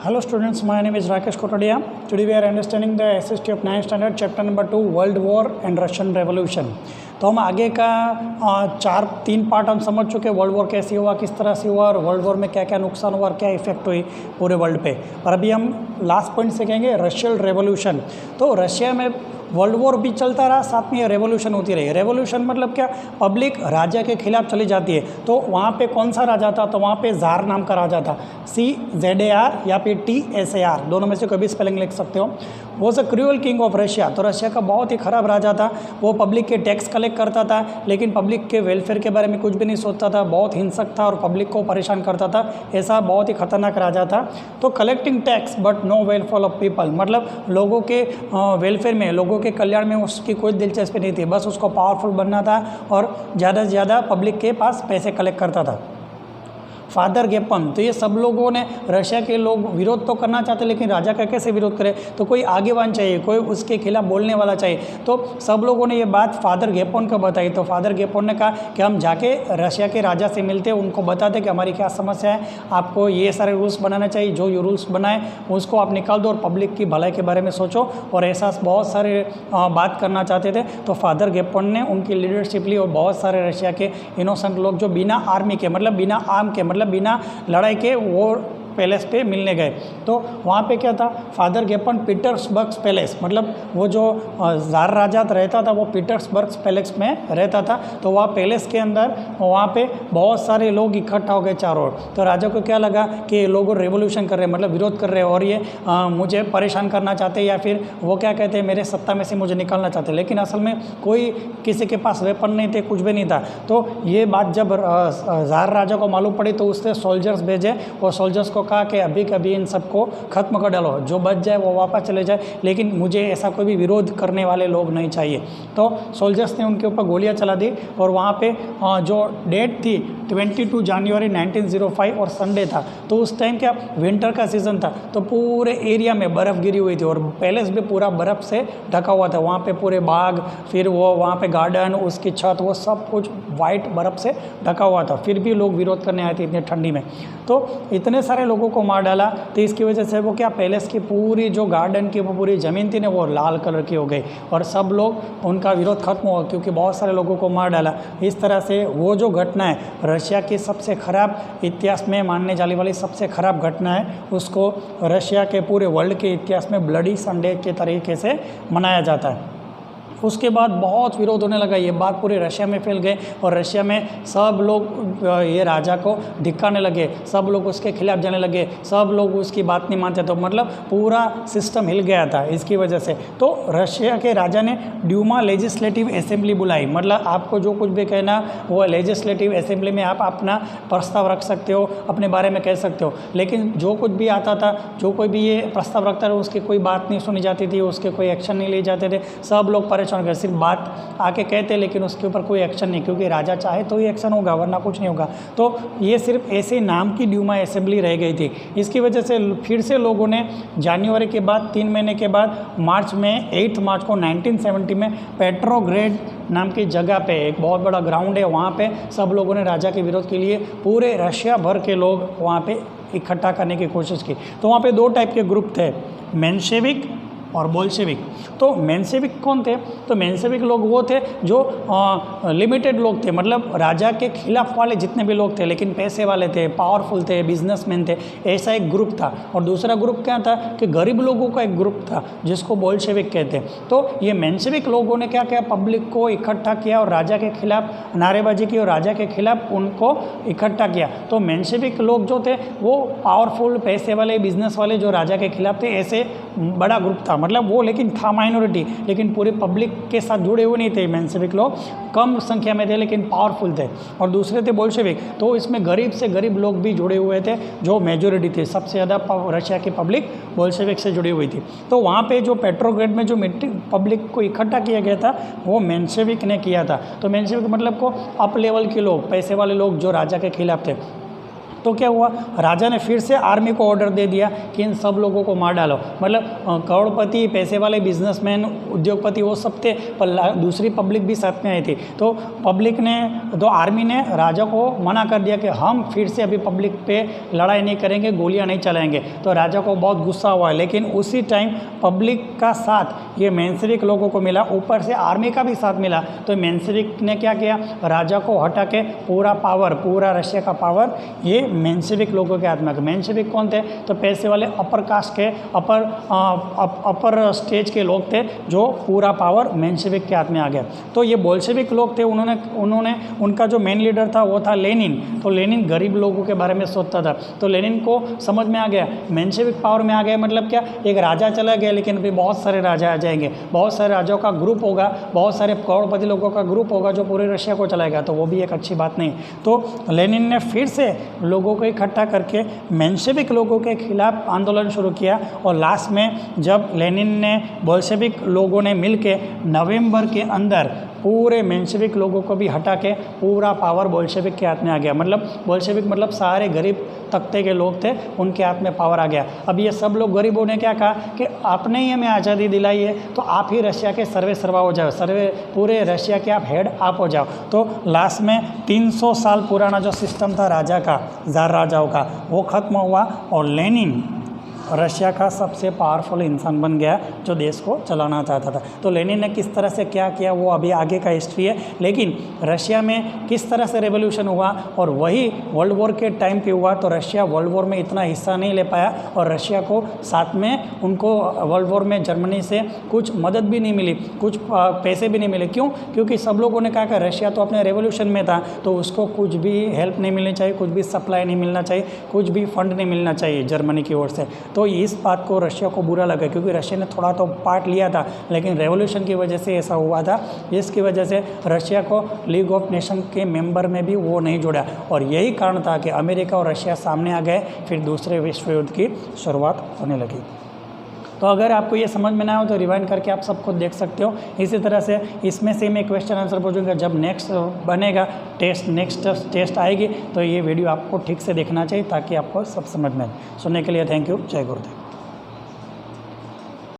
Hello students, my name is Rakesh Kotadia. Today we are understanding the SST of 9th standard chapter number 2 World War and Russian Revolution. तो हम आगे का तीन part हम समझ चुके, वर्ल्ड वॉर कैसे हुआ, किस तरह से हुआ और वर्ल्ड वॉर में क्या क्या नुकसान हुआ और क्या इफेक्ट हुई पूरे वर्ल्ड पे। और अभी हम लास्ट पॉइंट से कहेंगे रशियन रेवोल्यूशन। तो रशिया में वर्ल्ड वॉर भी चलता रहा, साथ में रेवोल्यूशन होती रही। रेवोल्यूशन मतलब क्या, पब्लिक राजा के खिलाफ चली जाती है। तो वहाँ पे कौन सा राजा था, तो वहाँ पे ज़ार नाम का राजा था, CZAR या फिर TSAR, दोनों में से कोई भी स्पेलिंग लिख सकते हो। वो the cruel king of Russia, तो रशिया का बहुत ही ख़राब राजा था। वो पब्लिक के टैक्स कलेक्ट करता था, लेकिन पब्लिक के वेलफेयर के बारे में कुछ भी नहीं सोचता था, बहुत हिंसक था और पब्लिक को परेशान करता था। ऐसा बहुत ही खतरनाक राजा था। तो collecting tax but no welfare of people, मतलब लोगों के वेलफेयर में, लोगों के कल्याण में उसकी कोई दिलचस्पी नहीं थी, बस उसको पावरफुल बनना था और ज़्यादा से ज़्यादा पब्लिक के पास पैसे कलेक्ट करता था। फादर गेपन, तो ये सब लोगों ने, रशिया के लोग विरोध तो करना चाहते, लेकिन राजा का कैसे विरोध करे, तो कोई आगेवान चाहिए, कोई उसके खिलाफ बोलने वाला चाहिए। तो सब लोगों ने ये बात फादर गेपन को बताई। तो फादर गेपन ने कहा कि हम जाके रशिया के राजा से मिलते, उनको बताते कि हमारी क्या समस्या है, आपको ये सारे रूल्स बनाना चाहिए, जो ये रूल्स बनाए उसको आप निकाल दो और पब्लिक की भलाई के बारे में सोचो। और ऐसा बहुत सारे बात करना चाहते थे। तो फादर गेपन ने उनकी लीडरशिप ली और बहुत सारे रशिया के इनोसेंट लोग जो बिना आर्मी के, मतलब बिना आर्म के, मतलब बिना लड़ाई के, वो पैलेस पे मिलने गए। तो वहाँ पे क्या था, फादर गेपन पीटर्सबर्ग पैलेस, मतलब वो जो ज़ार राजा रहता था वो पीटर्सबर्ग पैलेस में रहता था। तो वहाँ पैलेस के अंदर वहाँ पे बहुत सारे लोग इकट्ठा हो गए चारों ओर। तो राजा को क्या लगा कि लोग रेवोल्यूशन कर रहे हैं, मतलब विरोध कर रहे हैं और ये मुझे परेशान करना चाहते हैं, या फिर वो क्या कहते हैं, मेरे सत्ता में से मुझे निकालना चाहते हैं। लेकिन असल में कोई किसी के पास वेपन नहीं थे, कुछ भी नहीं था। तो ये बात जब ज़ार राजा को मालूम पड़ी तो उसने सोल्जर्स भेजे और सोल्जर्स को कहा कि अभी कभी इन सबको खत्म कर डालो, जो बच जाए वो वापस चले जाए, लेकिन मुझे ऐसा कोई भी विरोध करने वाले लोग नहीं चाहिए। तो सोल्जर्स ने उनके ऊपर गोलियां चला दी और वहाँ पे जो डेट थी 22 जनवरी 1905 और संडे था। तो उस टाइम क्या विंटर का सीज़न था, तो पूरे एरिया में बर्फ़ गिरी हुई थी और पैलेस भी पूरा बर्फ़ से ढका हुआ था। वहाँ पे पूरे बाग, फिर वो वहाँ पे गार्डन, उसकी छत, वो सब कुछ वाइट बर्फ़ से ढका हुआ था। फिर भी लोग विरोध करने आए थे इतनी ठंडी में। तो इतने सारे लोगों को मार डाला। तो इसकी वजह से वो क्या, पैलेस की पूरी जो गार्डन की वो पूरी ज़मीन थी ना, वो लाल कलर की हो गई और सब लोग, उनका विरोध खत्म हुआ क्योंकि बहुत सारे लोगों को मार डाला। इस तरह से वो जो घटना है, रशिया की सबसे ख़राब, इतिहास में मानने जाने वाली सबसे ख़राब घटना है, उसको रशिया के पूरे वर्ल्ड के इतिहास में ब्लडी संडे के तरीके से मनाया जाता है। उसके बाद बहुत विरोध होने लगा, ये बात पूरे रशिया में फैल गए और रशिया में सब लोग ये राजा को धिक्कारने लगे, सब लोग उसके खिलाफ जाने लगे, सब लोग उसकी बात नहीं मानते। तो मतलब पूरा सिस्टम हिल गया था इसकी वजह से। तो रशिया के राजा ने ड्यूमा लेजिस्लेटिव असेंबली बुलाई, मतलब आपको जो कुछ भी कहना वो लेजिस्लेटिव असेंबली में आप अपना प्रस्ताव रख सकते हो, अपने बारे में कह सकते हो। लेकिन जो कुछ भी आता था, जो कोई भी ये प्रस्ताव रखता था, उसकी कोई बात नहीं सुनी जाती थी, उसके कोई एक्शन नहीं लिए जाते थे। सब लोग परेशान, सिर्फ बात आके कहते लेकिन उसके ऊपर कोई एक्शन नहीं, क्योंकि राजा चाहे तो ही एक्शन होगा, वरना कुछ नहीं होगा। तो ये सिर्फ ऐसे नाम की ड्यूमा असेंबली रह गई थी। इसकी वजह से फिर से लोगों ने जनवरी के बाद 3 महीने के बाद मार्च में 8 मार्च को 1970 में पेट्रोग्रेड नाम की जगह पे, एक बहुत बड़ा ग्राउंड है, वहाँ पे सब लोगों ने राजा के विरोध के लिए पूरे रशिया भर के लोग वहाँ पे इकट्ठा करने की कोशिश की। तो वहाँ पे 2 टाइप के ग्रुप थे, मेंशेविक और बोल्शेविक। तो मेंशेविक कौन थे, तो मेंशेविक लोग वो थे जो लिमिटेड लोग थे, मतलब राजा के खिलाफ वाले जितने भी लोग थे, लेकिन पैसे वाले थे, पावरफुल थे, बिजनेसमैन थे, ऐसा एक ग्रुप था। और दूसरा ग्रुप क्या था कि गरीब लोगों का एक ग्रुप था जिसको बोल्शेविक कहते हैं। तो ये मेंशेविक लोगों ने क्या किया, पब्लिक को इकट्ठा किया और राजा के खिलाफ नारेबाजी की और राजा के खिलाफ उनको इकट्ठा किया। तो मेंशेविक लोग जो थे वो पावरफुल, पैसे वाले, बिजनेस वाले जो राजा के खिलाफ थे, ऐसे बड़ा ग्रुप था। मतलब वो लेकिन था माइनॉरिटी, लेकिन पूरे पब्लिक के साथ जुड़े हुए नहीं थे। मेंशेविक लोग कम संख्या में थे लेकिन पावरफुल थे। और दूसरे थे बोल्शेविक, तो इसमें गरीब से गरीब लोग भी जुड़े हुए थे, जो मेजोरिटी थे। सबसे ज़्यादा रशिया की पब्लिक बोल्शेविक से जुड़ी हुई थी। तो वहाँ पे जो पेट्रोग्रेड में जो पब्लिक को इकट्ठा किया गया था वो मेंशेविक ने किया था। तो मेंशेविक मतलब को अप लेवल के लोग, पैसे वाले लोग जो राजा के खिलाफ थे। तो क्या हुआ, राजा ने फिर से आर्मी को ऑर्डर दे दिया कि इन सब लोगों को मार डालो। मतलब करोड़पति, पैसे वाले, बिजनेसमैन, उद्योगपति वो सब थे, पर दूसरी पब्लिक भी साथ में आई थी। तो पब्लिक ने, तो आर्मी ने राजा को मना कर दिया कि हम फिर से अभी पब्लिक पे लड़ाई नहीं करेंगे, गोलियां नहीं चलाएंगे। तो राजा को बहुत गुस्सा हुआ, लेकिन उसी टाइम पब्लिक का साथ ये मेंशेविक लोगों को मिला, ऊपर से आर्मी का भी साथ मिला। तो मेंशेविक ने क्या किया, राजा को हटा के पूरा पावर, पूरा रशिया का पावर ये मेंशेविक लोगों के हाथ में आ गया। मेंशेविक कौन थे, तो पैसे वाले अपर कास्ट के, अपर स्टेज के लोग थे, जो पूरा पावर मेंशेविक के हाथ में आ गया। तो ये बोल्शेविक लोग थे, उन्होंने उनका जो मेन लीडर था वो था लेनिन। तो लेनिन गरीब लोगों के बारे में सोचता था। तो लेनिन को समझ में आ गया मेंशेविक पावर में आ गया, मतलब क्या, एक राजा चला गया लेकिन अभी बहुत सारे राजा आ जाएंगे, बहुत सारे राजाओं का ग्रुप होगा, बहुत सारे करोड़पति लोगों का ग्रुप होगा जो पूरे रशिया को चलाएगा। तो वो भी एक अच्छी बात नहीं। तो लेनिन ने फिर से लोगों को इकट्ठा करके मेंशेविक लोगों के खिलाफ आंदोलन शुरू किया। और लास्ट में जब लेनिन ने, बोल्शेविक लोगों ने मिलके नवंबर के अंदर पूरे मेंशेविक लोगों को भी हटा के पूरा पावर बोल्शेविक के हाथ में आ गया। मतलब बोल्शेविक मतलब सारे गरीब तबके के लोग थे, उनके हाथ में पावर आ गया। अब ये सब लोग गरीबों ने क्या कहा कि आपने ही हमें आज़ादी दिलाई है, तो आप ही रशिया के सर्वे सर्वा हो जाओ, पूरे रशिया के आप हेड आप हो जाओ। तो लास्ट में 300 साल पुराना जो सिस्टम था राजा का, जार राजाओं का, वो ख़त्म हुआ और लेनिन रशिया का सबसे पावरफुल इंसान बन गया जो देश को चलाना चाहता था। तो लेनिन ने किस तरह से क्या किया वो अभी आगे का हिस्ट्री है, लेकिन रशिया में किस तरह से रेवोल्यूशन हुआ और वही वर्ल्ड वॉर के टाइम पे हुआ। तो रशिया वर्ल्ड वॉर में इतना हिस्सा नहीं ले पाया और रशिया को साथ में उनको वर्ल्ड वॉर में जर्मनी से कुछ मदद भी नहीं मिली, कुछ पैसे भी नहीं मिले। क्यों? क्योंकि सब लोगों ने कहा कि रशिया तो अपने रेवोल्यूशन में था, तो उसको कुछ भी हेल्प नहीं मिलनी चाहिए, कुछ भी सप्लाई नहीं मिलना चाहिए, कुछ भी फंड नहीं मिलना चाहिए जर्मनी की ओर से। तो इस बात को रशिया को बुरा लगा, क्योंकि रशिया ने थोड़ा तो पार्ट लिया था, लेकिन रेवोल्यूशन की वजह से ऐसा हुआ था, जिसकी वजह से रशिया को लीग ऑफ नेशन के मेंबर में भी वो नहीं जुड़ा। और यही कारण था कि अमेरिका और रशिया सामने आ गए, फिर दूसरे विश्व युद्ध की शुरुआत होने लगी। तो अगर आपको ये समझ में ना हो तो रिवाइंड करके आप सब खुद देख सकते हो। इसी तरह से इसमें से मैं क्वेश्चन आंसर पूछूंगा जब नेक्स्ट बनेगा नेक्स्ट टेस्ट आएगी, तो ये वीडियो आपको ठीक से देखना चाहिए ताकि आपको सब समझ में आए। सुनने के लिए थैंक यू। जय गुरुदेव।